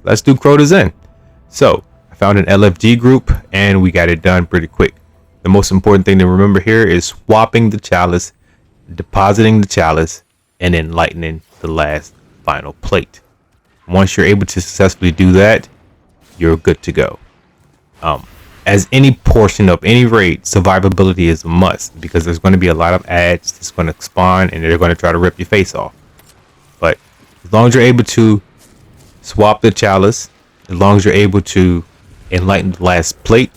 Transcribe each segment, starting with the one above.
let's do Crota's End. So I found an LFG group and we got it done pretty quick. The most important thing to remember here is swapping the chalice, depositing the chalice, and then lightening the last final plate. Once you're able to successfully do that, you're good to go. As any portion of any raid, survivability is a must because there's going to be a lot of ads that's going to spawn and they're going to try to rip your face off. But as long as you're able to swap the chalice, as long as you're able to enlighten the last plate,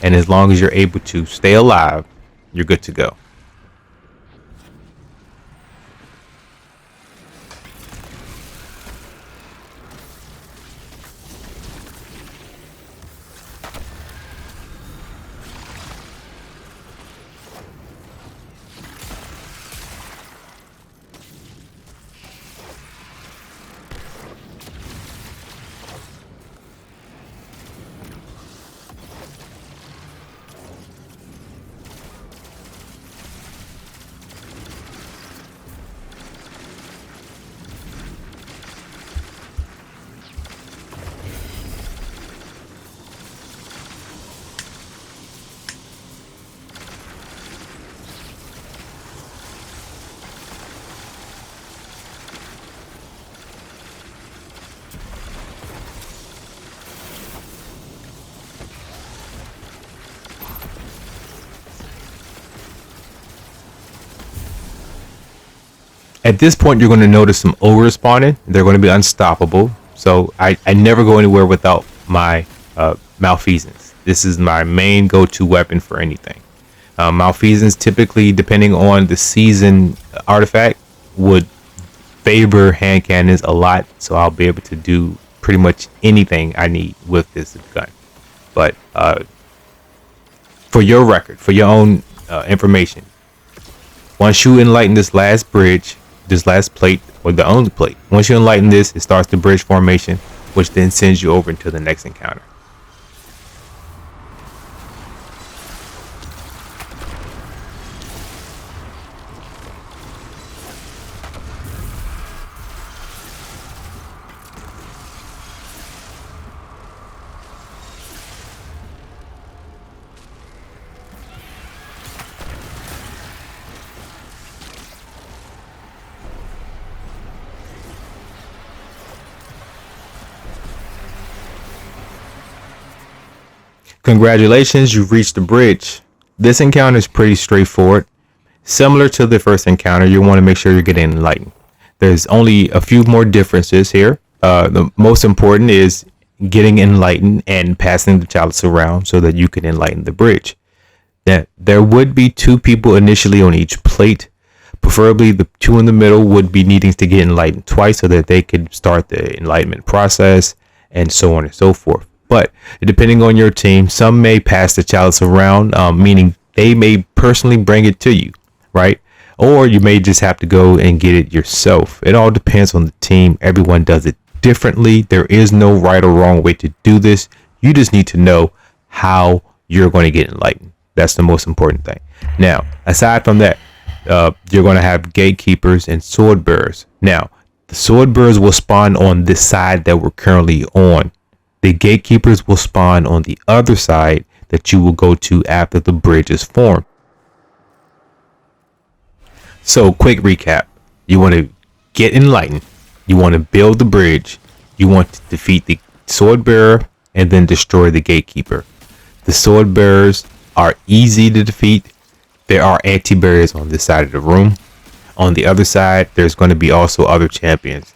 and as long as you're able to stay alive, you're good to go. At this point, you're going to notice some ogres spawning. They're going to be unstoppable. So I never go anywhere without my malfeasance. This is my main go-to weapon for anything. Malfeasance, typically, depending on the season artifact, would favor hand cannons a lot. So I'll be able to do pretty much anything I need with this gun. But for your record, for your own information, once you enlighten this last bridge, this last plate, or the only plate, once you enlighten this, it starts the bridge formation, which then sends you over into the next encounter. Congratulations, you've reached the bridge. This encounter is pretty straightforward. Similar to the first encounter, you want to make sure you're getting enlightened. There's only a few more differences here. The most important is getting enlightened and passing the chalice around so that you can enlighten the bridge. That there would be 2 people initially on each plate. Preferably the 2 in the middle would be needing to get enlightened twice so that they could start the enlightenment process, and so on and so forth. But depending on your team, some may pass the chalice around, meaning they may personally bring it to you, right? Or you may just have to go and get it yourself. It all depends on the team. Everyone does it differently. There is no right or wrong way to do this. You just need to know how you're going to get enlightened. That's the most important thing. Now, aside from that, you're going to have gatekeepers and sword bearers. Now, the sword bearers will spawn on this side that we're currently on. The gatekeepers will spawn on the other side that you will go to after the bridge is formed. So, quick recap. You want to get enlightened. You want to build the bridge. You want to defeat the sword bearer and then destroy the gatekeeper. The sword bearers are easy to defeat. There are anti-barriers on this side of the room. On the other side, there's going to be also other champions.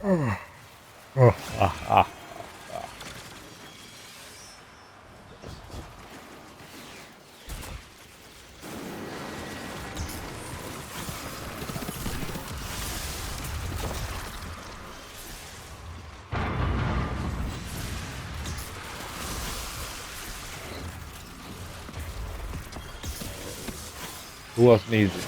Who else needs it?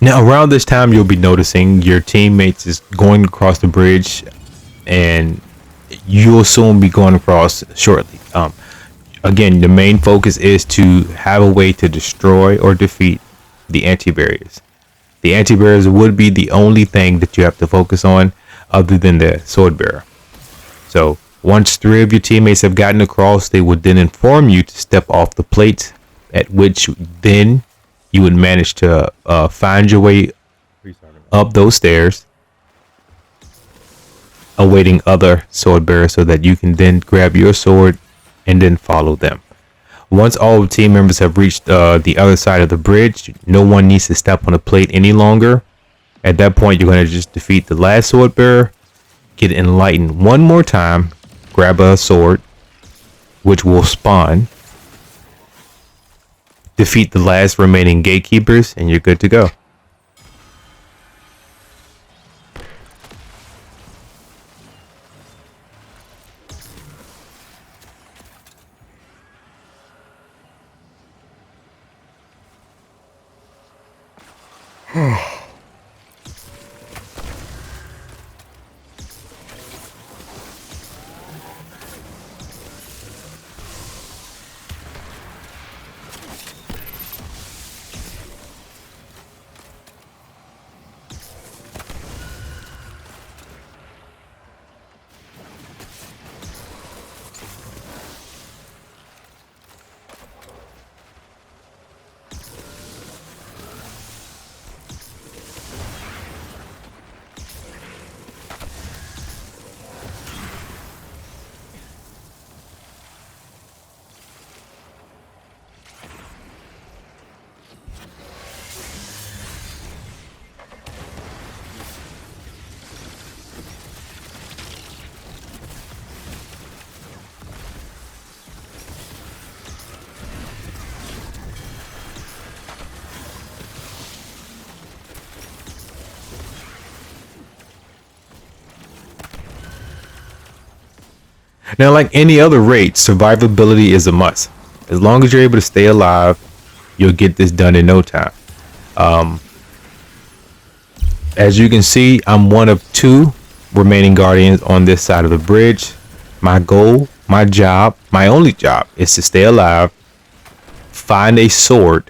Now, around this time, you'll be noticing your teammates is going across the bridge, and you'll soon be going across shortly. Again, the main focus is to have a way to destroy or defeat the anti-barriers. The anti-barriers would be the only thing that you have to focus on, other than the sword bearer. So, once three of your teammates have gotten across, they would then inform you to step off the plate, at which then you would manage to find your way up those stairs, awaiting other sword bearers so that you can then grab your sword and then follow them. Once all team members have reached the other side of the bridge, no one needs to step on the plate any longer. At that point, you're going to just defeat the last sword bearer, get enlightened one more time, grab a sword, which will spawn, defeat the last remaining gatekeepers, and you're good to go. Now, like any other raid, survivability is a must. As long as you're able to stay alive, you'll get this done in no time. As you can see, I'm one of two remaining guardians on this side of the bridge. My goal, my job, my only job is to stay alive, find a sword,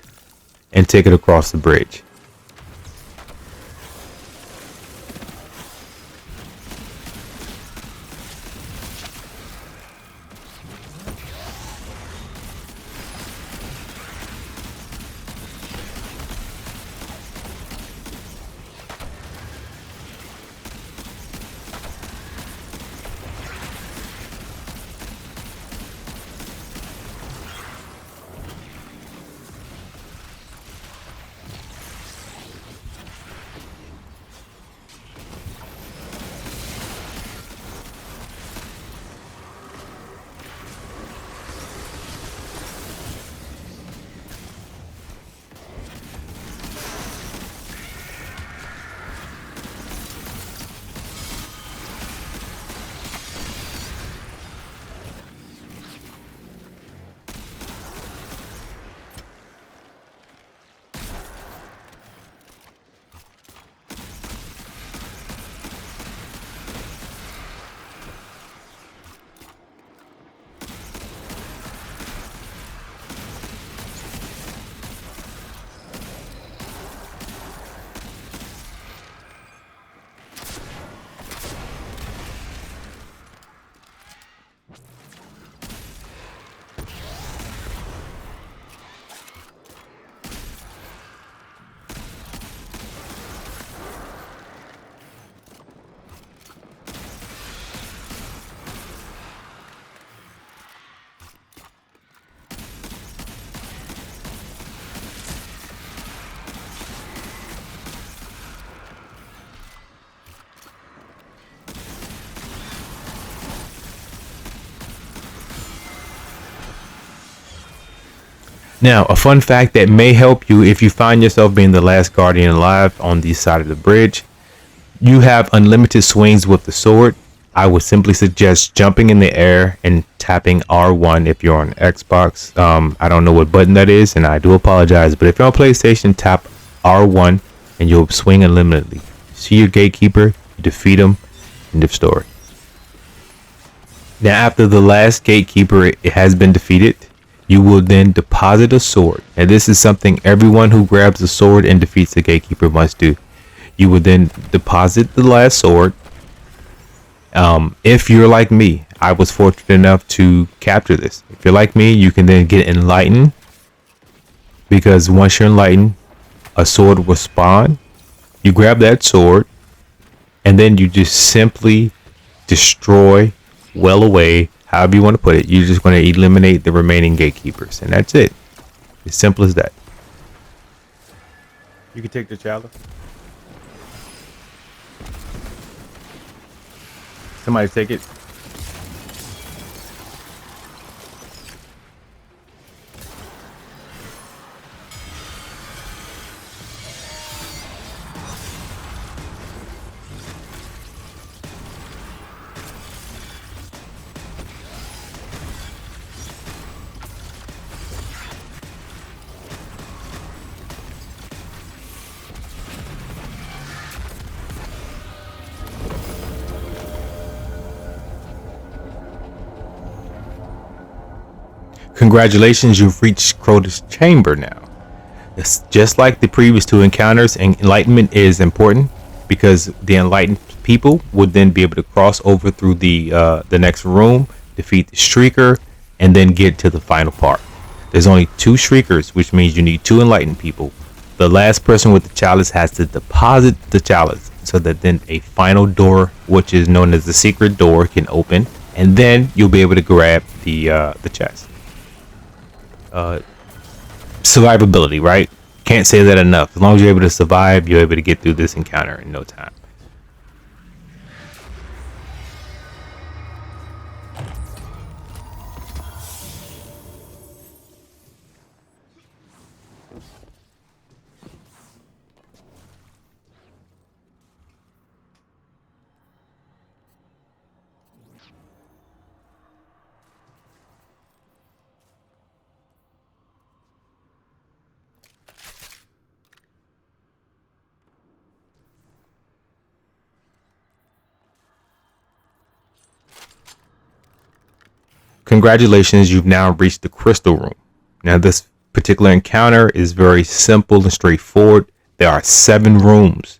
and take it across the bridge. Now, a fun fact that may help you if you find yourself being the last guardian alive on the side of the bridge, you have unlimited swings with the sword. I would simply suggest jumping in the air and tapping R1 if you're on Xbox. I don't know what button that is, and I do apologize, but if you're on PlayStation, tap R1 and you'll swing unlimitedly. See your gatekeeper, you defeat him, end of story. Now, after the last gatekeeper it has been defeated, you will then deposit a sword. And this is something everyone who grabs a sword and defeats the gatekeeper must do. You will then deposit the last sword. If you're like me, I was fortunate enough to capture this. If you're like me, you can then get enlightened, because once you're enlightened, a sword will spawn. You grab that sword, and then you just simply destroy, well away, however you want to put it. You're just going to eliminate the remaining gatekeepers, and that's it. As simple as that. You can take the chalice. Somebody take it. Congratulations, you've reached Crota's chamber now. It's just like the previous two encounters, and enlightenment is important because the enlightened people would then be able to cross over through the next room, defeat the Shrieker, and then get to the final part. There's only 2 Shriekers, which means you need 2 enlightened people. The last person with the chalice has to deposit the chalice so that then a final door, which is known as the secret door, can open, and then you'll be able to grab the chest. Survivability, right? Can't say that enough. As long as you're able to survive, you're able to get through this encounter in no time. Congratulations, you've now reached the crystal room. Now, this particular encounter is very simple and straightforward. There are 7 rooms,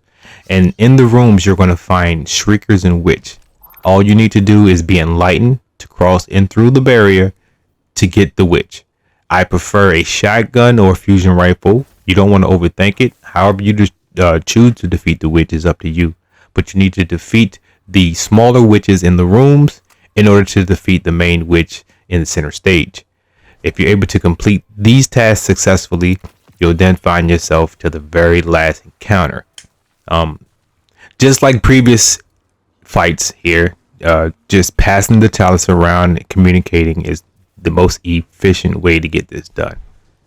and in the rooms you're going to find Shriekers and Witch. All you need to do is be enlightened to cross in through the barrier to get the Witch. I prefer a shotgun or a fusion rifle. You don't want to overthink it. However you choose to defeat the Witch is up to you, but you need to defeat the smaller witches in the rooms in order to defeat the main witch in the center stage. If you're able to complete these tasks successfully, you'll then find yourself to the very last encounter. Just like previous fights here, just passing the chalice around and communicating is the most efficient way to get this done.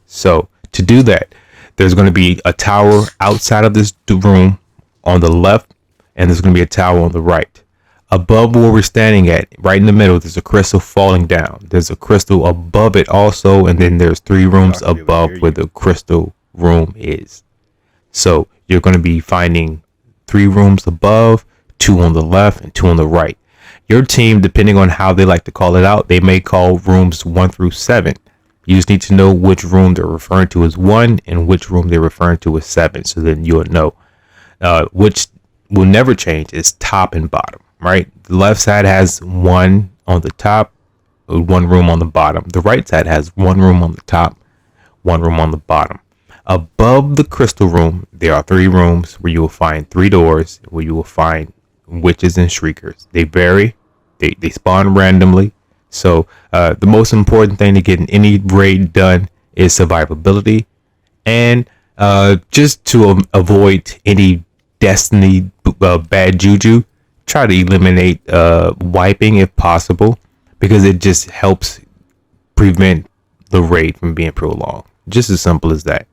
So to do that, there's going to be a tower outside of this room on the left, and there's going to be a tower on the right. Above where we're standing at, right in the middle, there's a crystal falling down. There's a crystal above it also, and then there's 3 rooms above where the crystal room is. So you're going to be finding 3 rooms above, 2 on the left, and 2 on the right. Your team, depending on how they like to call it out, they may call rooms 1 through 7. You just need to know which room they're referring to as 1 and which room they're referring to as 7, so then you'll know. Which will never change is top and bottom. Right, the left side has 1 on the top, 1 room on the bottom. The right side has 1 room on the top, 1 room on the bottom. Above the crystal room, there are 3 rooms where you will find 3 doors where you will find witches and shriekers. They vary, they spawn randomly. So the most important thing to getting any raid done is survivability, and just to avoid any destiny bad juju, try to eliminate wiping if possible, because it just helps prevent the raid from being prolonged. Just as simple as that.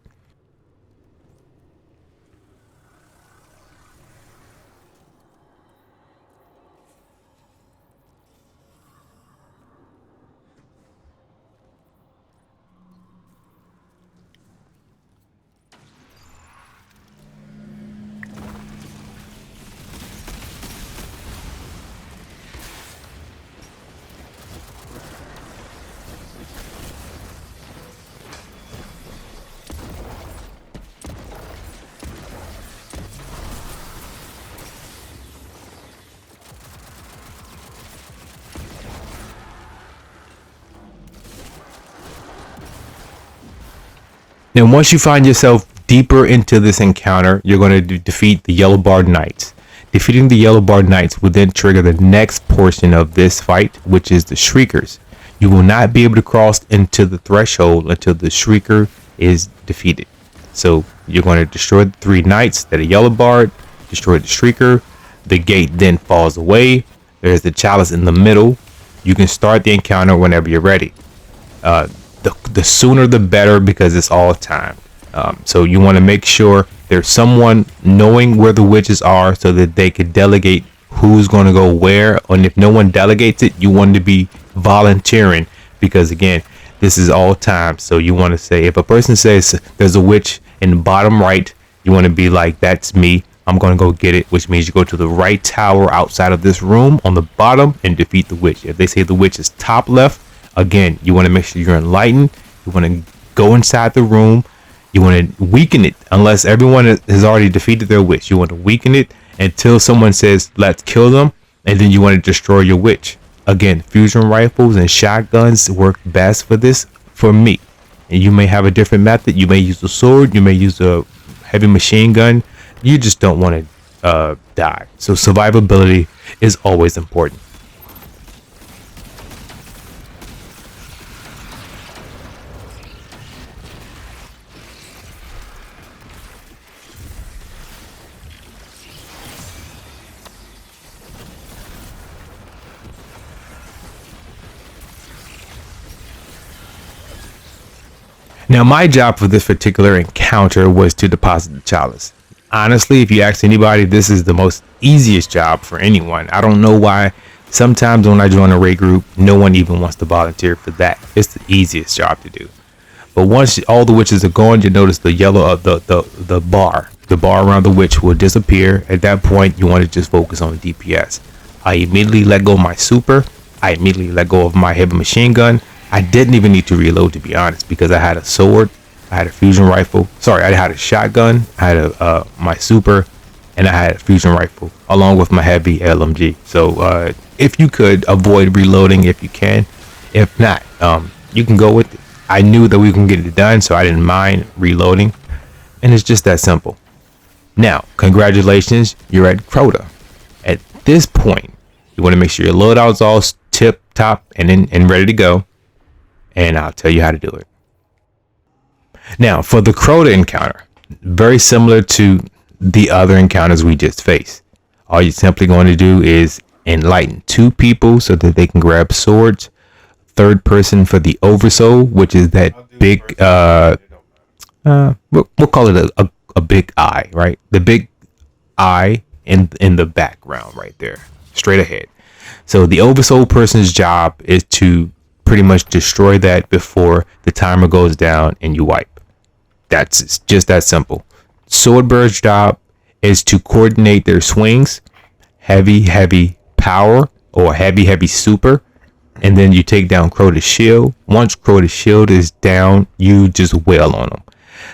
Now, once you find yourself deeper into this encounter, you're going to defeat the Yellow Barred Knights. Defeating the Yellow Barred Knights will then trigger the next portion of this fight, which is the Shriekers. You will not be able to cross into the threshold until the Shrieker is defeated. So you're going to destroy the 3 knights that are Yellow Barred, destroy the Shrieker. The gate then falls away. There's the chalice in the middle. You can start the encounter whenever you're ready. The sooner the better, because it's all time. So you want to make sure there's someone knowing where the witches are so that they could delegate who's going to go where. And if no one delegates it, you want to be volunteering, because again, this is all time. So you want to say, if a person says there's a witch in the bottom right, you want to be like, that's me. I'm going to go get it, which means you go to the right tower outside of this room on the bottom and defeat the witch. If they say the witch is top left, again, you want to make sure you're enlightened. You want to go inside the room. You want to weaken it unless everyone has already defeated their witch. You want to weaken it until someone says, let's kill them. And then you want to destroy your witch. Again, fusion rifles and shotguns work best for this for me. And you may have a different method. You may use a sword. You may use a heavy machine gun. You just don't want to die. So survivability is always important. Now, my job for this particular encounter was to deposit the chalice. Honestly, if you ask anybody, this is the most easiest job for anyone. I don't know why sometimes when I join a raid group, no one even wants to volunteer for that. It's the easiest job to do. But once all the witches are gone, you notice the yellow the bar around the witch will disappear. At that point, you want to just focus on DPS. I immediately let go of my super. I immediately let go of my heavy machine gun. I didn't even need to reload, to be honest, because I had a sword, I had a fusion rifle. Sorry, I had a shotgun, I had my super, and I had a fusion rifle along with my heavy LMG. So if you could avoid reloading, if you can. If not, you can go with it. I knew that we can get it done, so I didn't mind reloading, and it's just that simple. Now, congratulations, you're at Crota. At this point, you want to make sure your loadout's all tip top and ready to go. And I'll tell you how to do it. Now, for the Crota encounter, very similar to the other encounters we just faced. All you're simply going to do is enlighten 2 people so that they can grab swords. 3rd person for the oversoul, which is that big, we'll call it a big eye, right? The big eye in the background right there, straight ahead. So the oversoul person's job is to pretty much destroy that before the timer goes down and you wipe. That's just that simple. Swordbearer's job is to coordinate their swings, heavy power or heavy super, and then you take down Crota's shield. Once Crota's shield is down, you just wail on them.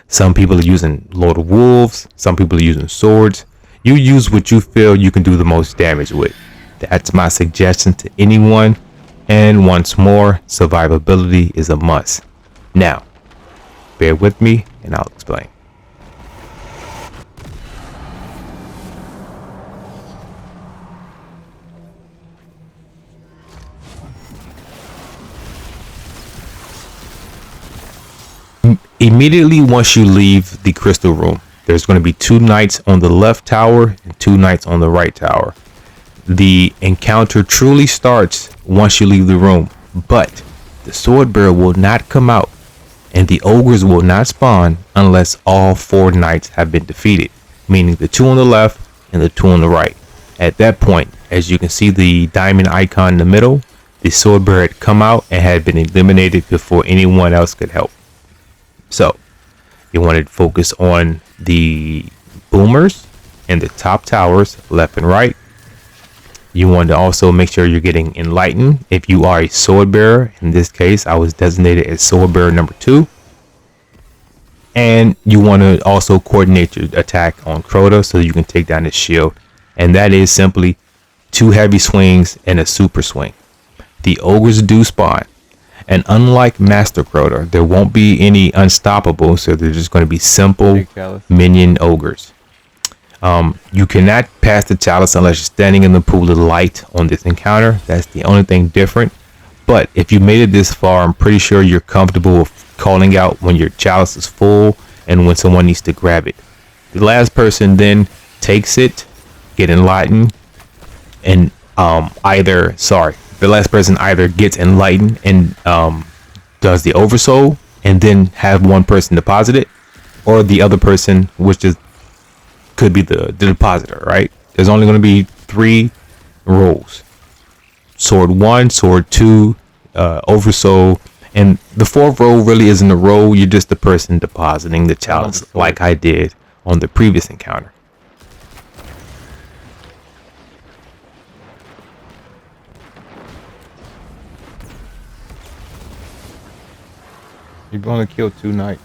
Some people are using Lord of Wolves, some people are using swords. You use what you feel you can do the most damage with. That's my suggestion to anyone. And once more, survivability is a must. Now, bear with me and I'll explain. Immediately once you leave the crystal room, there's going to be 2 knights on the left tower and 2 knights on the right tower. The encounter truly starts once you leave the room, but the sword bearer will not come out and the ogres will not spawn unless all 4 knights have been defeated, meaning the 2 on the left and the 2 on the right. At that point, as you can see the diamond icon in the middle, the sword bearer had come out and had been eliminated before anyone else could help. So you want to focus on the boomers and the top towers left and right. You want to also make sure you're getting enlightened if you are a sword bearer. In this case, I was designated as sword bearer number 2. And you want to also coordinate your attack on Crota so you can take down his shield. And that is simply 2 heavy swings and a super swing. The ogres do spawn. And unlike Master Crota, there won't be any unstoppable, so they're just going to be simple Big chalice. minion ogres. You cannot pass the chalice unless you're standing in the pool of light on this encounter. That's the only thing different. But if you made it this far, I'm pretty sure you're comfortable with calling out when your chalice is full and when someone needs to grab it. The last person then takes it, get enlightened, and the last person either gets enlightened and does the oversoul and then have one person deposit it, or the other person, which is could be the depositor, right? There's only going to be 3 roles: sword 1, sword 2, oversoul, and the 4th role really isn't a role. You're just the person depositing the chalice, like I did on the previous encounter. You've only killed 2 knights.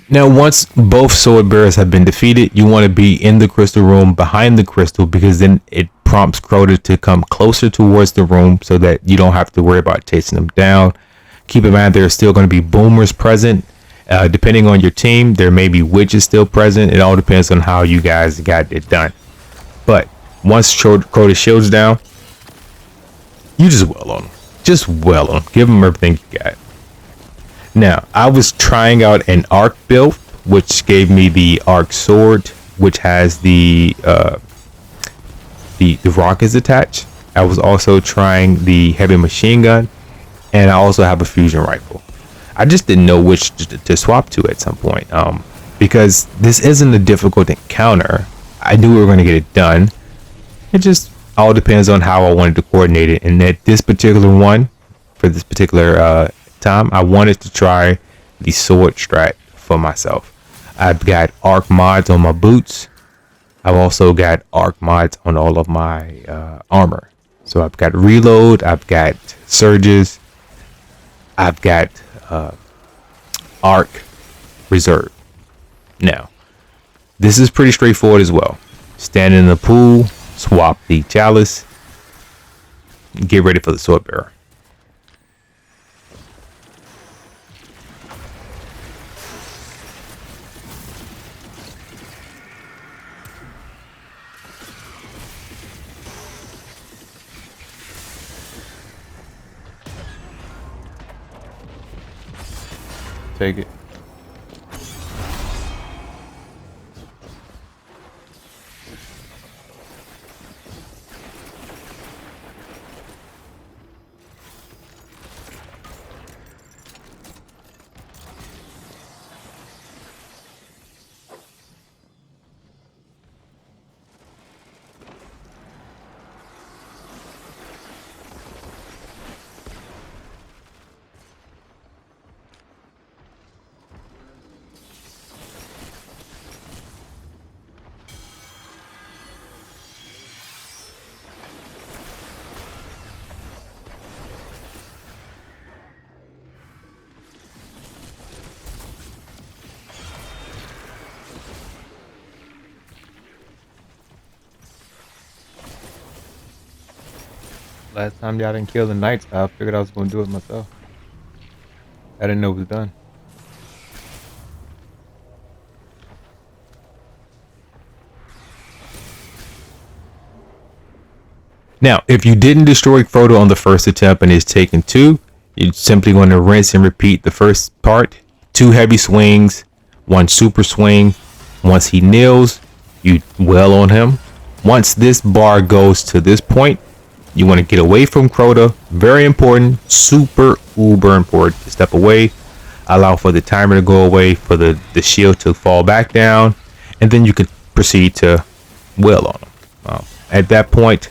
Now, once both sword bearers have been defeated, you want to be in the crystal room behind the crystal, because then it prompts Crota to come closer towards the room so that you don't have to worry about chasing them down. Keep in mind, there are still going to be boomers present. Depending on your team, there may be witches still present. It all depends on how you guys got it done. But once Crota shield's down, you just wail on him. Just wail on him. Give him everything you got. Now, I was trying out an arc build, which gave me the arc sword, which has the rockets attached. I was also trying the heavy machine gun, and I also have a fusion rifle. I just didn't know which to swap to at some point, because this isn't a difficult encounter. I knew we were going to get it done. It just all depends on how I wanted to coordinate it. And at this particular one, for this particular time, I wanted to try the sword strat for myself. I've got arc mods on my boots. I've also got arc mods on all of my armor. So I've got reload, I've got surges, I've got arc reserve. Now, this is pretty straightforward as well. Stand in the pool, swap the chalice, get ready for the sword bearer. Take it. Last time y'all didn't kill the knights, I figured I was going to do it myself. I didn't know it was done. Now, if you didn't destroy Crota on the first attempt and it's taken 2, you're simply going to rinse and repeat the first part. 2 heavy swings, 1 super swing. Once he kneels, you wail on him. Once this bar goes to this point, you want to get away from Crota. Very important, super uber important to step away. Allow for the timer to go away, for the shield to fall back down, and then you can proceed to wail on him. At that point,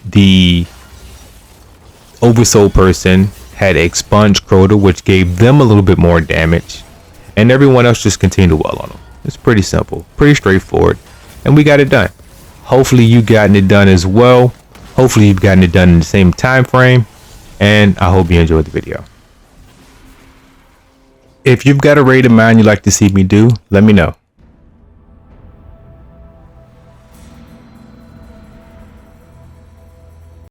the Oversoul person had expunged Crota, which gave them a little bit more damage, and everyone else just continued to wail on them. It's pretty simple, pretty straightforward, and we got it done. Hopefully you've gotten it done as well. Hopefully you've gotten it done in the same time frame, and I hope you enjoyed the video. If you've got a raid of mine you'd like to see me do, let me know.